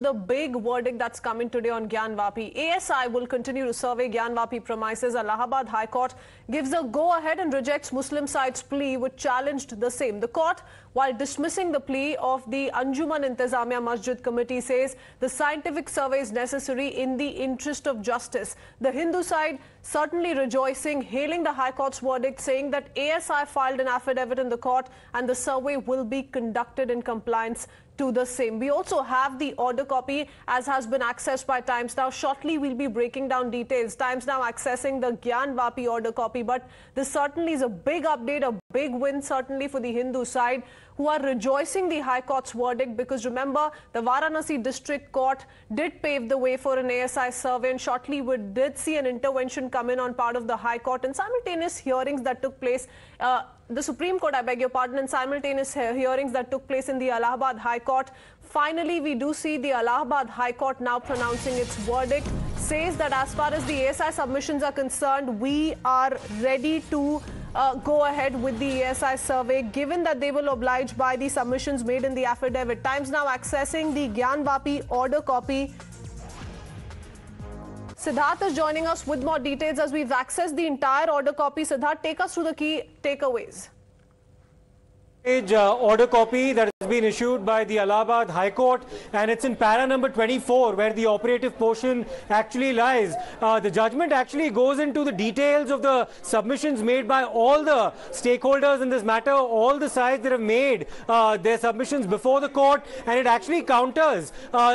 The big verdict that's coming today on Gyanvapi. ASI will continue to survey Gyanvapi premises. Allahabad High Court gives a go-ahead and rejects Muslim side's plea, which challenged the same. The court, while dismissing the plea of the Anjuman Intezamia Masjid Committee, says the scientific survey is necessary in the interest of justice. The Hindu side certainly rejoicing, hailing the High Court's verdict, saying that ASI filed an affidavit in the court and the survey will be conducted in compliance to the same. We also have the order copy as has been accessed by Times Now. Shortly we'll be breaking down details. Times Now accessing the Gyanvapi order copy, but this certainly is a big update, a big win certainly for the Hindu side, who are rejoicing the High Court's verdict, because remember, the Varanasi District Court did pave the way for an ASI survey, and shortly we did see an intervention come in on part of the High Court and simultaneous hearings that took place. The Supreme Court, I beg your pardon, and simultaneous hearings that took place in the Allahabad High Court. Finally, we do see the Allahabad High Court now pronouncing its verdict, says that as far as the ASI submissions are concerned, we are ready to go ahead with the ASI survey, given that they will oblige by the submissions made in the affidavit. Times Now accessing the Gyanvapi order copy. Siddharth is joining us with more details as we've accessed the entire order copy. Siddharth, take us through the key takeaways. Order copy that has been issued by the Allahabad High Court, and it's in para number 24 where the operative portion actually lies. The judgment actually goes into the details of the submissions made by all the stakeholders in this matter, all the sides that have made their submissions before the court, and it actually counters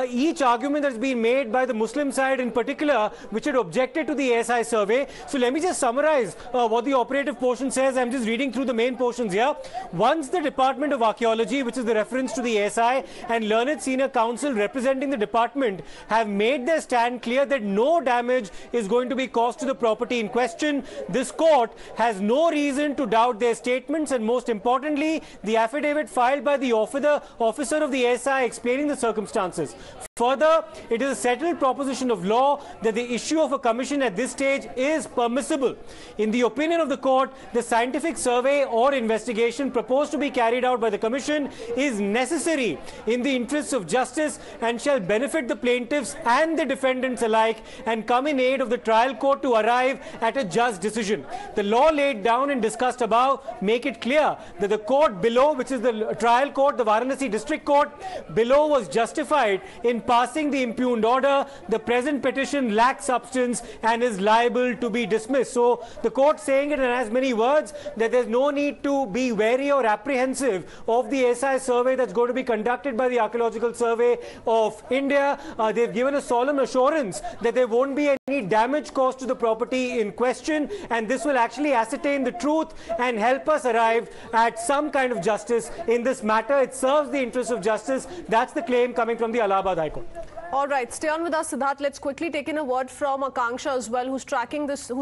each argument that's been made by the Muslim side in particular, which had objected to the ASI survey. So let me just summarize what the operative portion says. I'm just reading through the main portions here. Once the Department of Archaeology, which is the reference to the ASI, and learned senior counsel representing the department have made their stand clear that no damage is going to be caused to the property in question, this court has no reason to doubt their statements, and most importantly, the affidavit filed by the officer of the ASI explaining the circumstances. Further, it is a settled proposition of law that the issue of a commission at this stage is permissible. In the opinion of the court, the scientific survey or investigation proposed to be carried out by the commission is necessary in the interests of justice and shall benefit the plaintiffs and the defendants alike, and come in aid of the trial court to arrive at a just decision. The law laid down and discussed above make it clear that the court below, which is the trial court, the Varanasi District Court below, was justified in passing the impugned order. The present petition lacks substance and is liable to be dismissed. So the court saying it in as many words that there's no need to be wary or apprehensive of the ASI survey that's going to be conducted by the Archaeological Survey of India. They've given a solemn assurance that there won't be any damage caused to the property in question, and this will actually ascertain the truth and help us arrive at some kind of justice in this matter. It serves the interests of justice. That's the claim coming from the Allahabad High Court. All right, stay on with us, Siddharth. Let's quickly take in a word from Akanksha as well, who's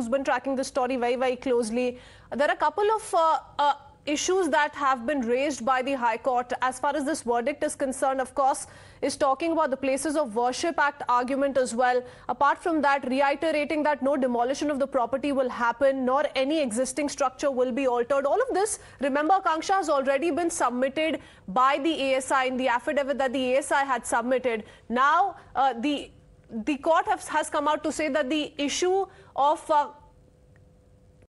been tracking this story very, very closely. There are a couple of issues that have been raised by the High Court as far as this verdict is concerned. Of course, is talking about the Places of Worship Act argument as well. Apart from that, reiterating that no demolition of the property will happen, nor any existing structure will be altered. All of this, remember, Akanksha, has already been submitted by the ASI in the affidavit that the ASI had submitted. Now, the court has come out to say that the issue of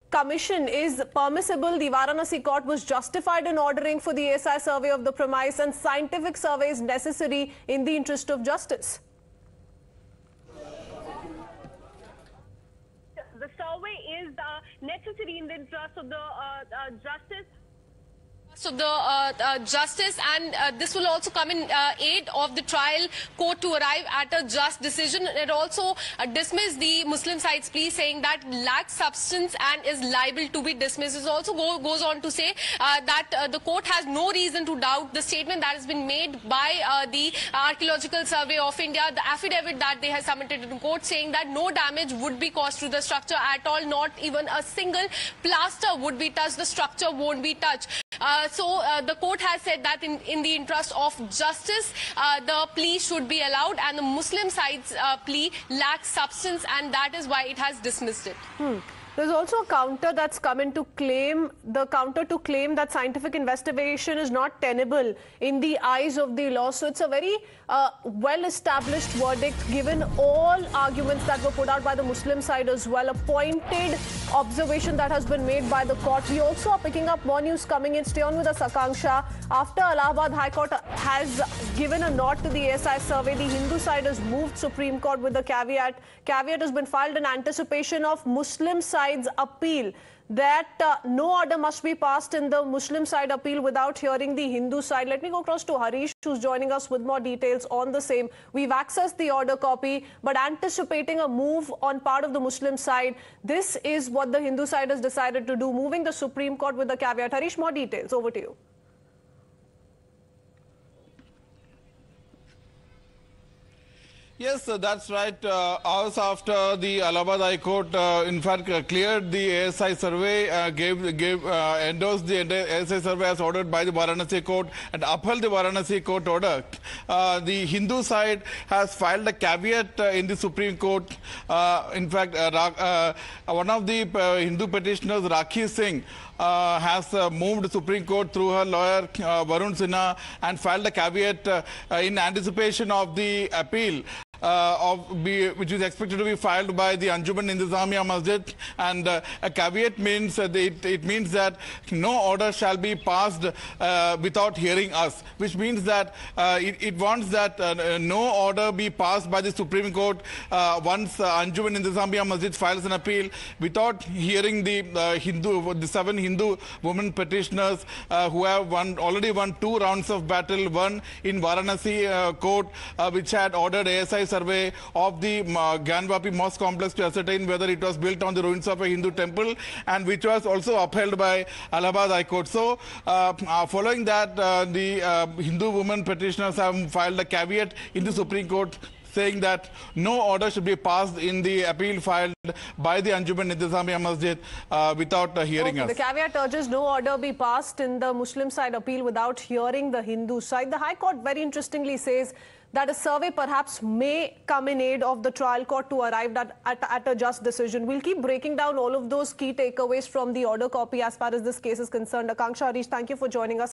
commission is permissible. The Varanasi court was justified in ordering for the ASI survey of the premise, and scientific survey is necessary in the interest of justice. The survey is necessary in the interest of the justice. So the justice, and this will also come in aid of the trial court to arrive at a just decision. It also dismissed the Muslim side's plea, saying that lacks substance and is liable to be dismissed. It also goes on to say that the court has no reason to doubt the statement that has been made by the Archaeological Survey of India, the affidavit that they have submitted to the court, saying that no damage would be caused to the structure at all, not even a single plaster would be touched, the structure won't be touched. So the court has said that in the interest of justice, the plea should be allowed, and the Muslim side's plea lacks substance, and that is why it has dismissed it. There's also a counter that's come in to claim, that scientific investigation is not tenable in the eyes of the law. So it's a very well-established verdict, given all arguments that were put out by the Muslim side as well, a pointed observation that has been made by the court. We also are picking up more news coming in. Stay on with us, Akanksha. After Allahabad High Court has given a nod to the ASI survey, the Hindu side has moved Supreme Court with the caveat. Caveat has been filed in anticipation of Muslim side's appeal that no order must be passed in the Muslim side appeal without hearing the Hindu side. Let me go across to Harish, who's joining us with more details on the same. We've accessed the order copy, but anticipating a move on part of the Muslim side, this is what the Hindu side has decided to do, moving the Supreme Court with the caveat. Harish, more details. Over to you. Yes, that's right. Hours after the Allahabad High Court, in fact, cleared the ASI survey, endorsed the ASI survey as ordered by the Varanasi Court and upheld the Varanasi Court order. The Hindu side has filed a caveat in the Supreme Court. In fact, one of the Hindu petitioners, Rakhi Singh, has moved Supreme Court through her lawyer Varun Sinha and filed a caveat in anticipation of the appeal which is expected to be filed by the Anjuman Intezamia Masjid. And a caveat means it means that no order shall be passed without hearing us, which means that it wants that no order be passed by the Supreme Court once Anjuman Intezamia Masjid files an appeal without hearing the 7 Hindu women petitioners who have already won 2 rounds of battle, one in Varanasi court which had ordered ASI survey of the Gyanvapi Mosque complex to ascertain whether it was built on the ruins of a Hindu temple, and which was also upheld by Allahabad High Court. So following that, the Hindu women petitioners have filed a caveat in the Supreme Court saying that no order should be passed in the appeal filed by the Anjuman Intezamia Masjid without hearing us. The caveat urges no order be passed in the Muslim side appeal without hearing the Hindu side. The High Court very interestingly says that a survey perhaps may come in aid of the trial court to arrive at a just decision. We'll keep breaking down all of those key takeaways from the order copy as far as this case is concerned. Akanksha, Harish, thank you for joining us.